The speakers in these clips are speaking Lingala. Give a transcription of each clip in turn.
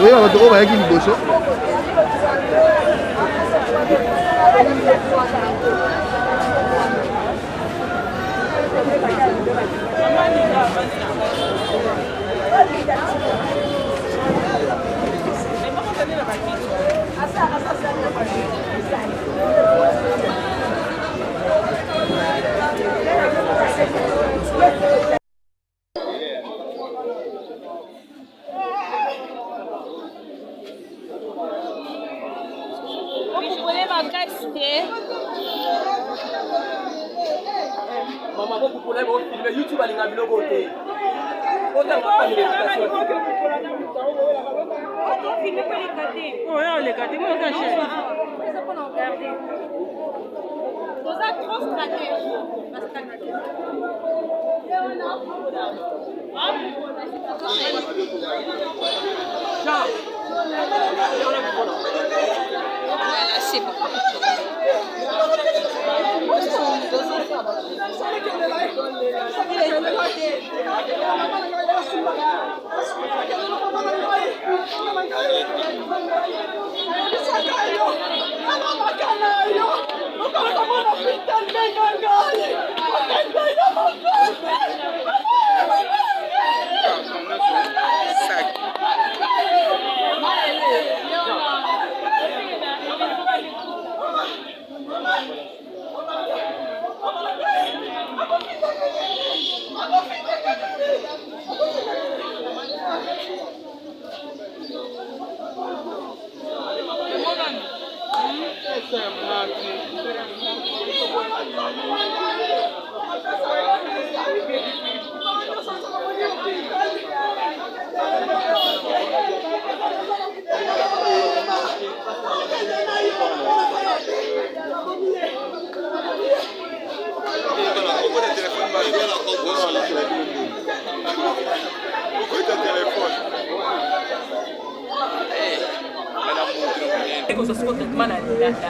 Oui, on va trouver avec une bosse. YouTube alinga biloko te.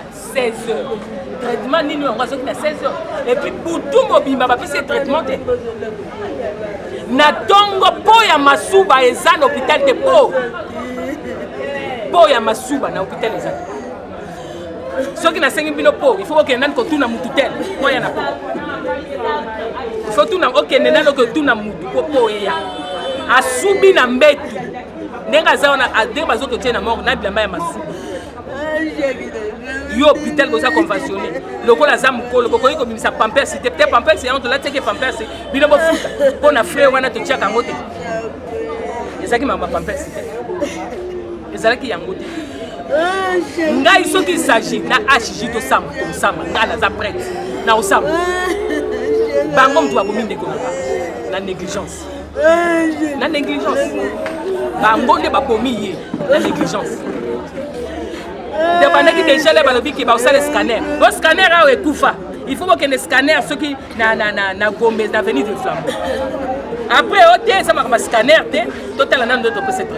« 16 heures. Traitement nini on va sortir à 16 heures. Et puis pour tout mobile, va faire traitement. Na tongo po ya masuba eza na hôpital de po. Po ya masuba na hôpital eza. Soki na sengi bino po, il faut que nani ko tuna mutu tel. Po ya na po. Il faut tuna okende nani ko tuna mutu po ya. Asubi na mbetu. Ndenga zaona ade bazoto tena mort na bilamba ya masuba. Yo hôpital comme ça conventionné le ko la zamu ko le ko ko bimisa pampers c'était peut-être pampers c'est on te la teke pampers bino bo futa pour na frère wana to tiaka ngote ezaki mama pampers ezalaki yangote ngai soki s'agit na HJ to sam ngala za prête na osam bango mtu abominde ko na négligence bango nde bakomi ye na négligence. Dépendant déjà les balobi qui va aussi le scanner. Le scanner a ekufa. Il faut que le scanner ceux qui na Gombe d'avenue de Flambeau. Après OT ça m'a scanner total nan de peut être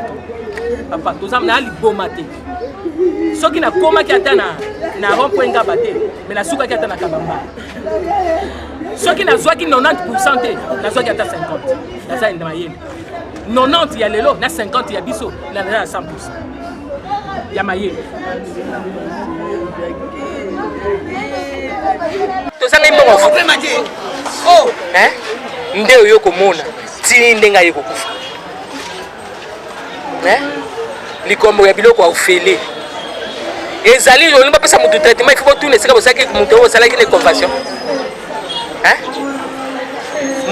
papa tous am na ali bomate. Ceux qui na koma qui atana na rond-point ngabate mais na suka qui atana kabamba. Ceux qui na zwa qui 90% na zwa qui atana 50. Ça inde mayele. 90 ya lelo na 50 ya biso na 100%. Ya mayele. Tozanga mbongo oh nde oyo komona ti ndenga yeko kufa likombo ya biloko aufele ezali olimba pesa mutu traitement il faut tout nesika bosaki mutu osalaki ne convention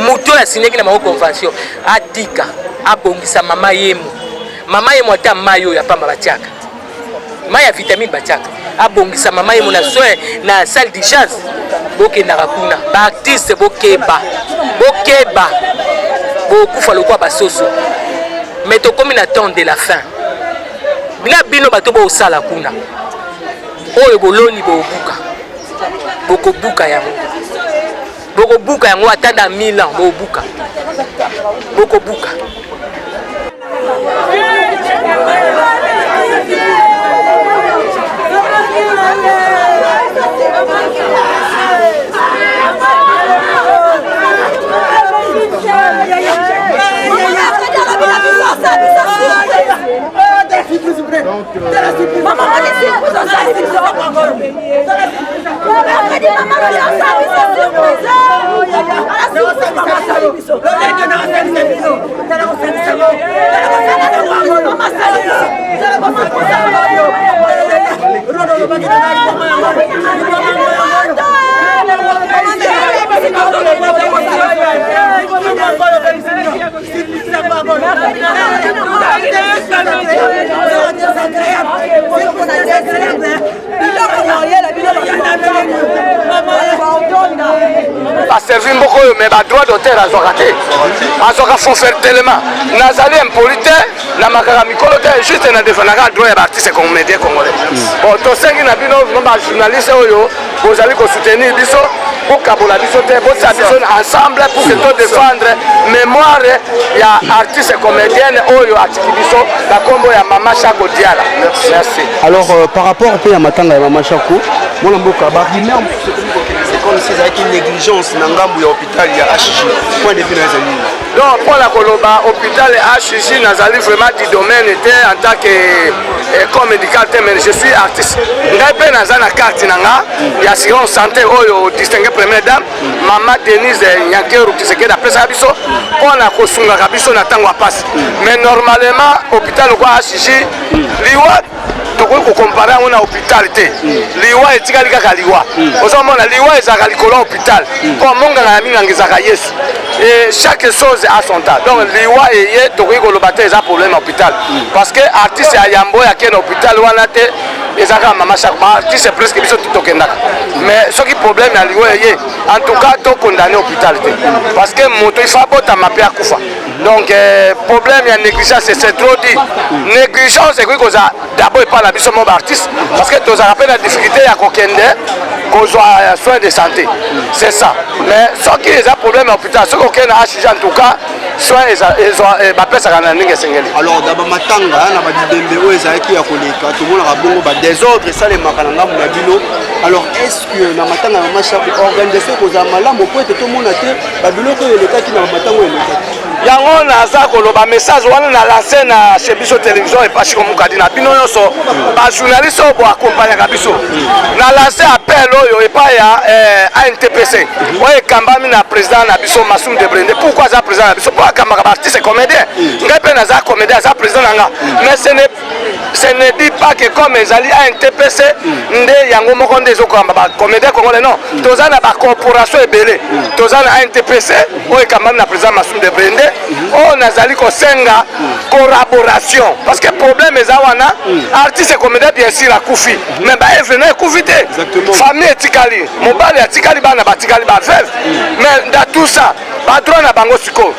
mutu la signeki na mako convention atika abongisa mama yemo ata mayo ya pamba batiaka maya vitamine batiaka abongisa mama yemo na soin na salle de chance boke na rakuna ba artiste bokeba bokufa lokwa basoso mais to comme na temps de la fin bina bino bato bo sala kuna oyo boloni bo buka bokobuka yango. Bokobuka yango atanda 1000 ans bokobuka. Bokobuka. Servi beaucoup mais ba droit d'auteur azokate azoka font faire tellement nazali impolite na makaka mikolo te juste na défendaka droit ya artiste comédien congolais bon to sengi na bino ba journaliste oyo bozali ko soutenir biso pour kabola biso te bo sa biso ensemble pour que to défendre mémoire ya artiste comédienne oyo atiki biso na kombo ya Mama Chako Diala. Merci. Alors par rapport au ya matanga ya Mama Chako mon mboka ba rimé comme si ça une négligence na ngambu ya hôpital ya HJ point de vue na zali donc pour la koloba hôpital HJ nazali vraiment du domaine était en tant que comme médical mais je suis artiste ngai pe nazana carte nanga ya assurance santé oyo distingué première dame Mama Denise Nyankeru Tshisekedi après ça biso pour la kosunga biso na tango passe mais normalement hôpital kwa HJ liwa toko ko comparer on a hôpital te liwa etikali kaka liwa ozomona liwa ezaka likolo hôpital pour monga na minga ngezaka Yesu et chaque chose a son temps donc liwa eye toko ko lobate eza problème hôpital parce que artiste ya yambo ya ken hôpital wana te ezaka Mama Chako artiste presque biso tokendaka mais ce qui problème ya liwa eye en tout cas to condamné hôpital te parce que moto il faut bota mape akufa donc problème ya négligence c'est trop dit négligence c'est que ça d'abord pas la biso mo artiste parce que tous rappelle la difficulté à kokende kozwa soins de santé c'est ça mais ce qui est un problème à l'hôpital ce qu'on a HJ en tout cas soins ba pesa kana ninge sengeli alors d'abord matanga na ba dibembe o ezaki ya koleka tout le monde a bongo ba désordre ça les makananga mu bino alors est-ce que na matanga ya Mama Chako organisation koza malamu po ete tout le monde a te ba biloko eleka ki na matanga eleka yango naza koloba message wana na lancé na chez biso télévision et pas comme kadina bino nyonso ba journaliste bo accompagner biso na lancé appel oyo et pas ya ANTPC oye kambami na président na biso Massoum de Brende pourquoi ça président na biso pour kambaka artiste comédien ngai pe naza comédien ça président nanga mais ce ne dit pas que comme ezali ANTPC nde yango moko nde ezokamba ba comédien congolais non tozana ba corporation ebele tozana ANTPC oye kambami na président Massoum de Brende oh nazali kosenga collaboration parce que problème ezawana artiste comédien bien sûr akufi mais ba evena ekufite famille etikali mobali etikali bana batikali ba veuve mais dans tout ça ba droit na bango siko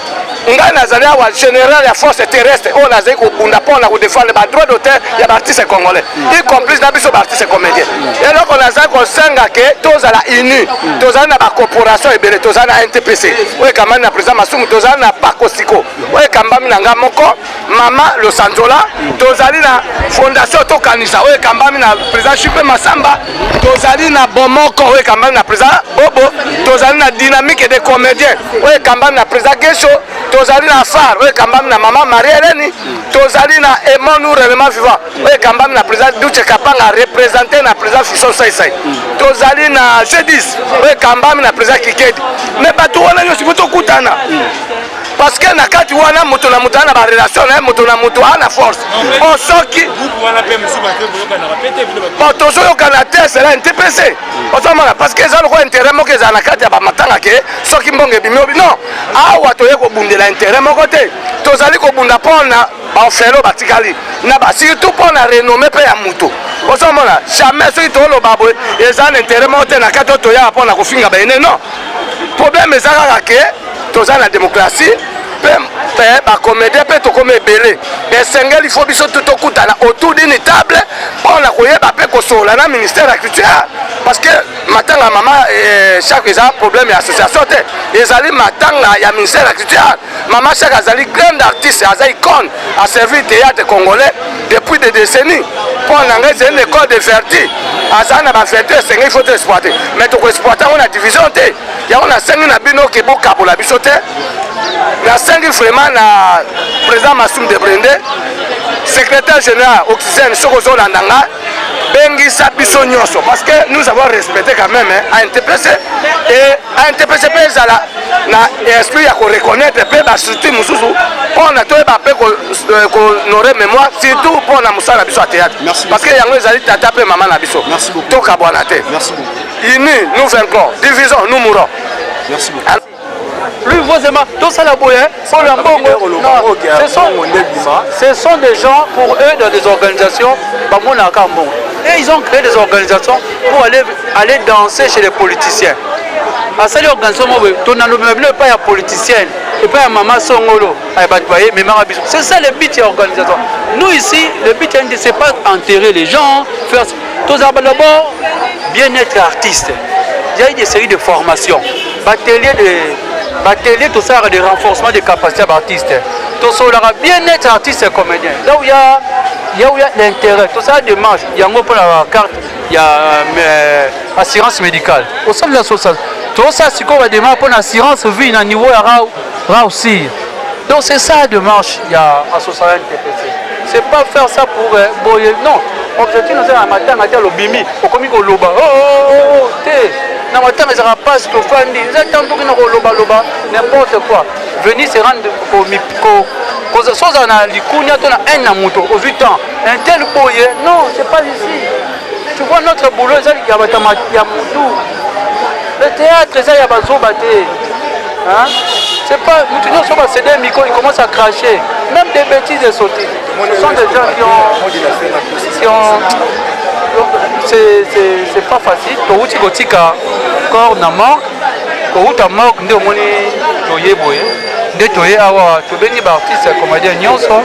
ngai nazali awa général ya force terrestre oh nazali kobunda pona ko défendre ba droit d'auteur ya ba artiste congolais y compris na biso ba artiste comédien et donc on nazali kosenga ke tozala uni tozala na ba corporation ebele tozala na NTPC oye kamani na président Massoum tozala na Kosiko oye kambami na nga moko Mama Losanzola tozali na fondation tokanisa oye kambami na président Chupe Masamba tozali na Bomoko oye kambami na président Bobo tozali na dynamique des comédiens oye kambami na président Gesho tozali na Phare oye kambami na Mama Marie Hélène tozali na Emmanuel Réellement Vivant oye kambami na président Duche Kapanga représenté na président Fisson Saisai tozali na G10 oye kambami na président Kikedi mais bato wana nyonso boto kutana parce que na kati wana moto na moto na ba relation na moto na moto ana force on soki tozo yokana te c'est la NTPC ozomona parce que ezalo ko intérêt moko ezala na kati ya ba matanga ke soki mbonge bimiobi non awa toye kobundela intérêt moko te tozali kobunda pona ba ofelo batikali na ba surtout pona renommée pe ya moto ozomona jamais soki toloba boye ezala intérêt moko te na kati toya pona kofinga ba ene non problème ezala ke toza na démocratie bacomédien mpe tokoma ebele esengeli fo biso tokutana autour d'une table mpona koyeba mpe kosola na ministère ya culture parce que matanga mama chaque eza problème ya association te ezali matanga ya ministère ya culture mama chaque azali grande artiste aza icône a servi théâtre congolais depuis des décennies mpona ngai ezali une école de vertu azali na bavertu esengeli il faut te exploiter mais tokoexploite yango na division te yango nasengi na bino ke bokabola biso te nasengi vraiment na président Massoum de Brende secrétaire général Oxygène soki ozolanda nga bengisa biso nyonso parce que nous avons respecté quand même ANTPC et ANTPC mpe ezala na esprit ya koreconnaître mpe bastructure mosusu mpona toyeba mpe konore mémoire surtout mpona mosala na biso ya théâtre parce que yango ezali tata mpe mama na biso tokabwana te unis nous vaincrons division nous mourons. Merci beaucoup. Lui, vous aimez tout ça la bouille, pour le Mbongo. Ce sont des gens, pour eux, dans des organisations, et ils ont créé des organisations pour aller danser chez les politiciens. À cette organisation, tu n'as pas de politicienne, et pas de maman Songolo, c'est ça le but de l'organisation. Nous ici, le but, c'est pas enterrer les gens, faire tout ça d'abord, bien-être artiste. Il y a eu des séries de formations, atelier tout ça de renforcement des capacités d'artistes. Tout ça aura bien-être artiste et comédien. Là où il y a l'intérêt, tout ça démarche. Il y a un pour la carte, il y a assurance médicale. Au sein de l'association, tout ça c'est quoi démarche pour l'assurance vie à niveau là aussi. Donc c'est ça la démarche. Il y a association TPC. C'est pas faire ça pour boyer. Non. Objectif nous c'est un matin à l'obimi. Au comique au loba. Oh, na matanga ezaka passe tofandi eza ntango toki na koloba n'importe quoi venir se rendre kozozala na likunia to na haine na moto au 8 ans un tel boye non c'est pas ici tu vois notre boulot eza ya batama ya motu le théâtre eza ya bazoba te c'est pas mutu nyonso basede miko il commence à cracher même des bêtises et sauter ce sont des gens qui ont c'est pas facile touti kotika corps na mort kouta mort nde omoni toyeboye nde toye awa tobengi baartiste comédien nyonso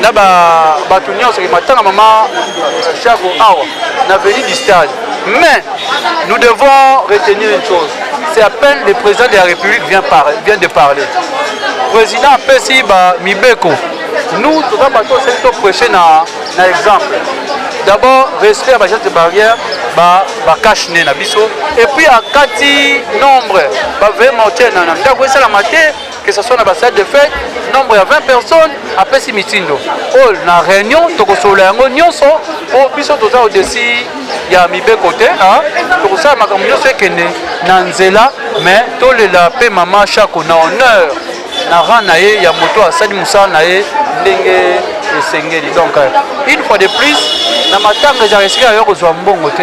na bato nyonso matanga mama Chako awa na veni du stade mais nous devons retenir une chose c'est à peine le président de la République vient de parler président apesi mibeko nous toza bato oseli toprêche na exemple. D'abord, respect à la de barrière, cache na biso. Et puis, à Kati, nombre, que ce soit dans la salle de fête, nombre à 20 personnes, après si mitindo. Oh, la réunion, toko solango, nyonso, oh, biso toza au-dessus, il y a mi côté, hein, toko sa makamyo se kene, nanzela, mais tous les la paix maman Chako na honneur, na ranaye, il y a moto à Sadi Moussa nae, ndenge esengeli. Donc, une fois de plus, na matanga za resika yo kozwa mbongo te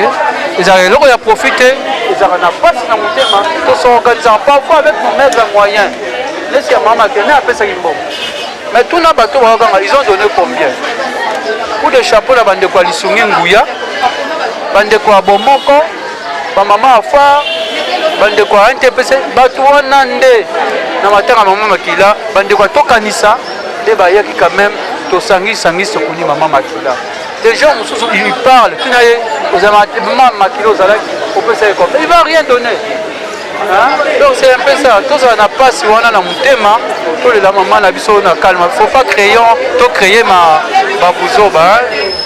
ezala eloko ya profiter ezala na pasi na motema to s'organiser parfois avec nos maigres moyens laisse ya mama kene apesa mbongo mais tout na bato bakanga ils ont donné combien pour des chapeaux la bande kwa lisungi nguya bande kwa bomoko ba mama afa bande kwa NTPC bato wana nde na matanga mama makila bande kwa tokanisa de ba yaki quand même to sangi sokuni mama makila. Les gens, ils parlent, il ne va rien donner. Donc c'est un peu ça. Tout ça n'a pas si on a un thème, tout le maman a besoin de calme. Il ne faut pas créer ma bouzo,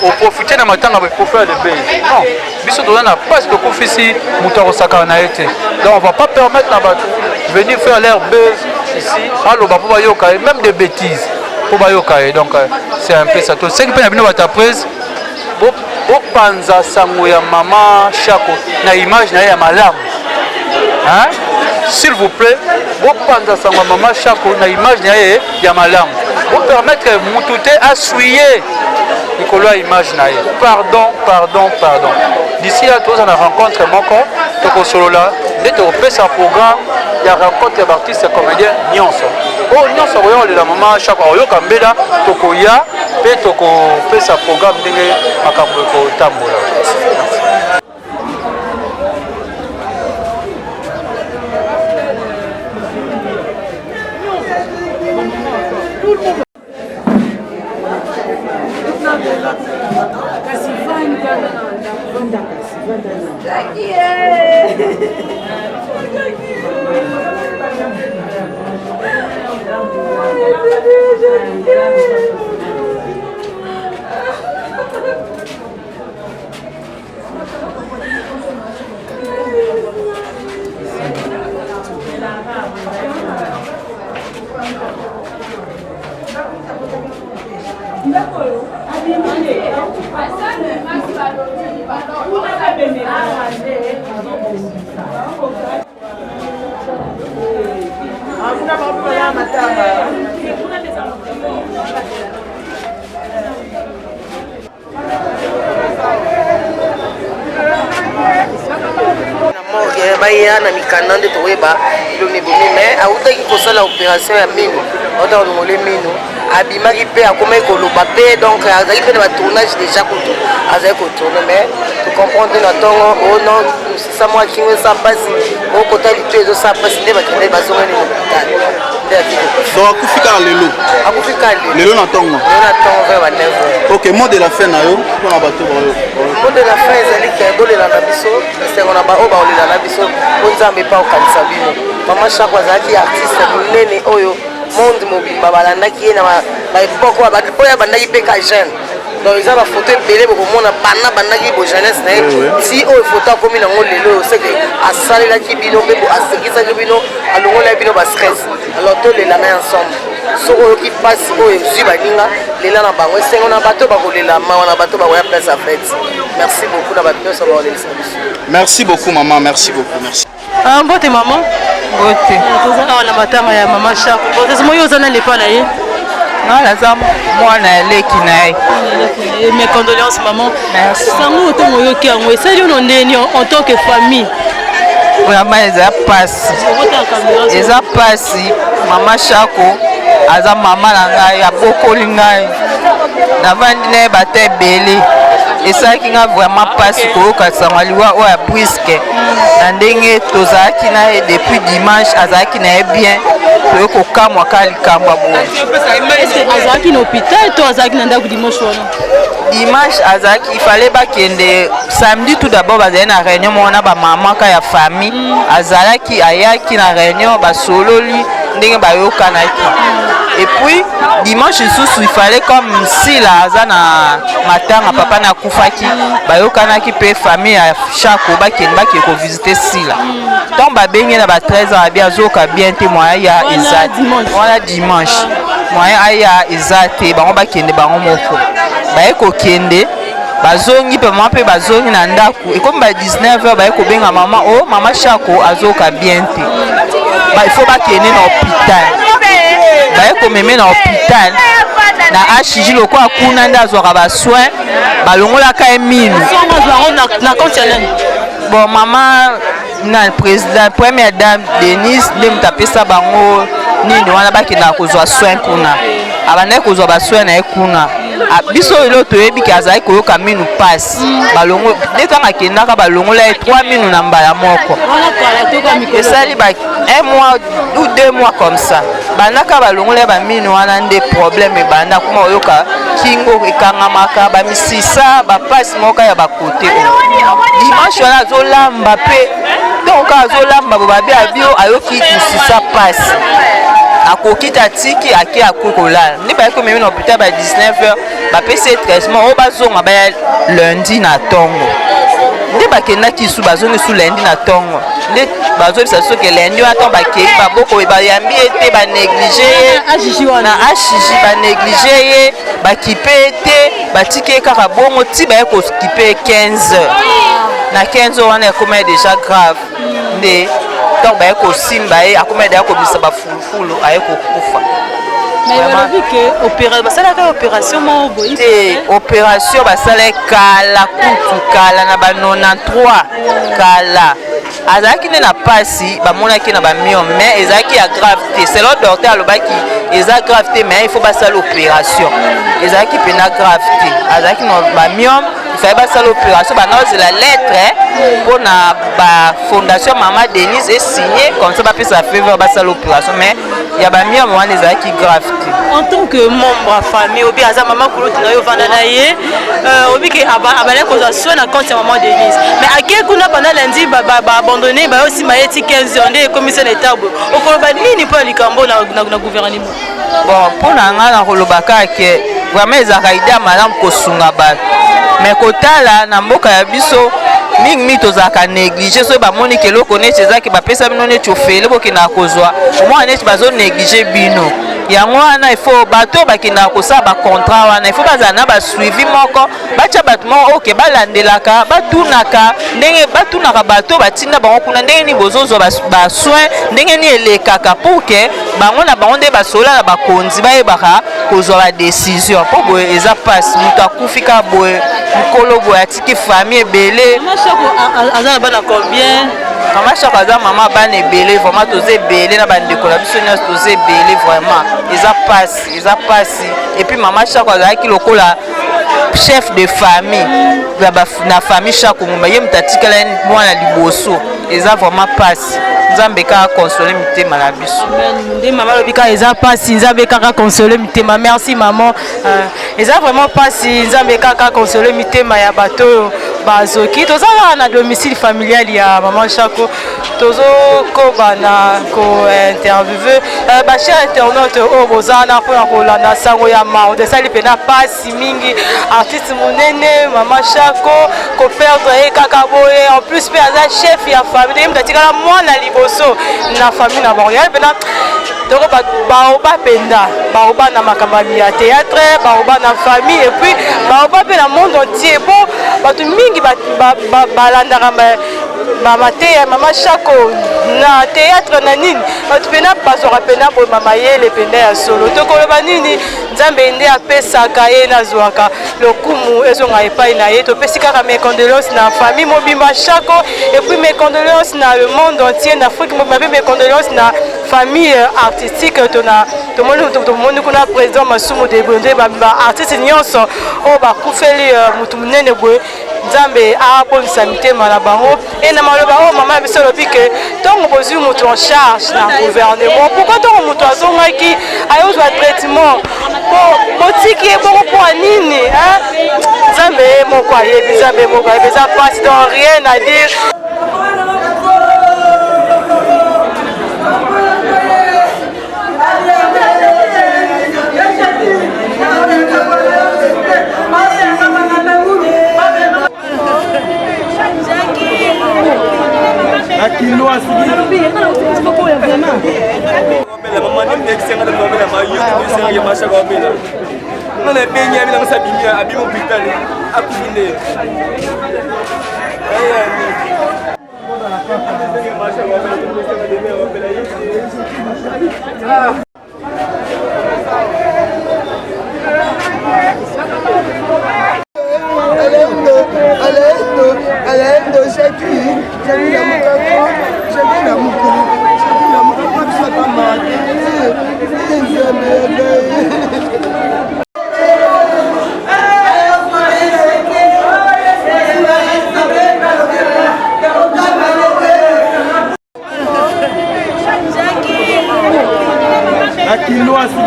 au profiter de ma temps pour faire des pays. Non, biso on n'a pas de coup ici, mouton sakana été. Donc on ne va pas permettre de venir faire l'air buzz ici, même des bêtises. Donc c'est un peu ça. Tout ce qui peut venir à ta presse. Bopanza sango ya mama Chako na image na ya malamu. Hein? S'il vous plaît, bopanza sango ya mama Chako na image na ya malamu. Pour permettre Moutouté à souiller Nicolas image na ya. Pardon. D'ici là, tous on a rencontré moko toko solo là, dès que on sa programme, il y a rencontre d'artistes comédiens nyonso. Oh nyonso oyo le la mama Chako oyo kambela toko ya pe toko pesa programme ndenge makambo ko tambola. baya na mikanda nde toyeba iloni bomi mais autaki kosala opération ya mino otaka longole mino abimaki mpe akomaki koloba mpe donc azalaki mpe na batournage déjà kutu azalaki kotourne mais tocomprendre na ntongo ono mosisa mwa kingo esa mpasi okota litu ezosala mpasi nde bakende bazongani na hôpital nde donc akufi kaka lelo akufi kaka lelo na ntongo vers ba 9h. ok mot de la fin na yo mpona bato mot de la fin ezali ke bolela na biso esengo na baoyo baolela na biso po nzambe mpa okanisa bino mama Shako azalaki artiste monene oyo monde mobimba balandaki ye na baepoke oyo abandaki mpe ka jeune donc eza bafoto ebele bokomona bana bandaki bo jeunesse na ye ti oyo foto akomi nango lelo oyo seke asalelaki bino mpe asekisaki bino alongolaki bino bastress alors tolela na ensemble soki oyoki mpasi oyo ezwi baninga lela na bango esengo na bato bakolela mawa na bato bakoya place ya fête merci beaucoup na bato nyonso baolelisa biso merci beaucoup maman merci beaucoup merci mbote mama mbote tozala na matanga ya mama Shako mbote moyo oza na lepa na ye naza mwana eleki na ye mes condoléances maman sango otongo oyoki yango esali ono ndeni en tant que famille vraiment eza pasi mama Shako aza mama na ngai abokoli ngai navandi na ye bata ebele esalaki nga vraiment mpasi koyokasanga liwa oyo ya briske na ndenge tozalaki na ye depuis dimanche azalaki na ye bien toye kokamwa ka likambo ya boye azalaki na hôpital to azalaki na ndako dimanche wana dimanche azalaki ifale bakende samedi tout d'abord bazali na réunion moko na bamama ka ya famille azalaki ayaki na réunion basololi ndenge bayokanaki et puis dimanche lisusu ifale comme Sila aza na matanga papa na kufaki bayokanaki mpe famille ya Shako bakende bakende kovisite Sila donc babengi na ba 13 ans abi azoka bien te moyen ya eza wana dimanche moyen aya eza te bango bakende bango moko baye kokende bazongi mpe mama mpe bazongi na ndako ekomi ba 19h baye kobenga mama o mama Shako azoka bien te il faut bakende na hôpital baye komeme na hôpital na HJ lokola kuna nde azwaka basoin balongolaka ye minu bon mama na président première dame Denise nde moto apesa bango nini wana bakendaka kozwa soin kuna abandaki kozwa basoin na ye kuna biso oyo toyebi ke azalaki koyoka minu pasi balongo nde ntango akendaka balongola ye 3 minu na mbala moko esali ba 1 mois ou 2 mois comme ça bandaka balongola ye baminu wana nde problème ebanda kuma oyoka kingo ekangamaka bamisisa bapasi moko ya bakote oyo dimanche wana azolamba mpe donc azolamba bobabi abio ayoki misisa pasi akokita tiki ake akokolala nde baye komemi na hôpital ba 19h bapesi traitement oyo bazonga baya lundi na ntongo nde bakendaki su bazongi su lundi na ntongo nde bazobisa soki lundi wana ntongo bakei baboko bayambi ete banéglige ye na ashiji banéglige ye bakipe ete batiki ye kaka bongo ti baye kokipe 15h na 15h wana ekomaya déjà grave nde donc baye kosimba ye akomaya deya kobisa bafulufulu aye kokufa basalaka opération moko boye te opération basala kala kutu kala na ba 93 kala azalaki nde na pasi bamonaki na bamiome mais ezalaki ya grave te selon docteur alobaki eza grave te mais il faut basala opération ezalaki mpena grave te azalaki na bamiome ifai basala opération banazela lettre mpona bafondation mama Denise esigné comme ça bapesa faveur basala opération mais ya bamiome wana ezalaki grave te en tant que membre ya famille obi aza mama kulutu na yo vanda na ye obi ke abale kozwa soin na compte ya mama Denise mais ake kuna pendant lundi baabandonne bayosimba ye ti 15h nde ekomisa na etabo okoloba nini mpo ya likambo na gouvernement bon mpona nga nakoloba kaka ke vraiment ezalaka ide ya malamu kosunga bato mais kotala na mboka ya biso mingi tozalaka néglige soki bamoni ke eloko neti ezaki bapesa bino neti ofele bokendaka kozwa omwana neti bazonéglige bino yango wana ifo bato bakendaka kosala bacontrat wana ifo bazala na basuivi moko batya bato moko oke balandelaka batunaka ndenge batunaka bato batinda bango kuna ndenge nini bozozwa basoin ndenge nini elekaka pour ke bango na bango nde basola na bakonzi bayebaka kozwa badécision mpo boye eza mpasi moto akufi kaka boye mokolo boye atiki famille ebele aza na bana combien Maman chaque fois maman bana ebele vraiment toze ebele na bandeko na biso nyonso toze ebele vraiment eza passe et puis maman chaque fois azalaki lokola chef de famille na famille chaque moma ye mutatikala mwana liboso eza vraiment passe nzambe kaka consoler mitema na biso nde mama lobika eza passe nzambe kaka consoler mitema merci maman eza vraiment passe nzambe kaka consoler mitema ya bato bazoki tozala na domicile familial ya maman Chako tozokoba na ko-interviewe bachers internautes oyo bozana mpona kolanda sango ya mao desali mpena pasi mingi artiste monene maman Chako koperdre ye kaka boye en plus mpe aza chef ya famille mutatikala mwana liboso na famille na bango yali mpena toko baoba penda baoba na makambo ya théâtre baoba na famille et puis baoba mpe na monde entier po bato mingi balandaka mateya mama Chako na théâtre na nini bato pena bazwaka pena boye mama yele penda ya solo tokoloba nini nzambe nde apesaka ye nazwaka lokumu ezonga epai na ye topesi kaka mes condoléances na famille mobimba Chako et puis mes condoléances na le monde entier na Afrique mobimba mpe mes condoléances na famille artistique tomoni kuna président Masumu Debonde baartiste nyonso oyo bakufeli mutu munene boye nzambe abonisa mitema na bango e na maloba oyo mama ya biso alobi ke ntongo bozwi mutu en charge na gouvernement pourkoi ntongo mutu azongaki ayozwa traitement botiki ye bongo mpo ya nini nzambe ye moko ayebi nzambe ye moko ayebi eza pasi donc rien à dire. Aquilo assim.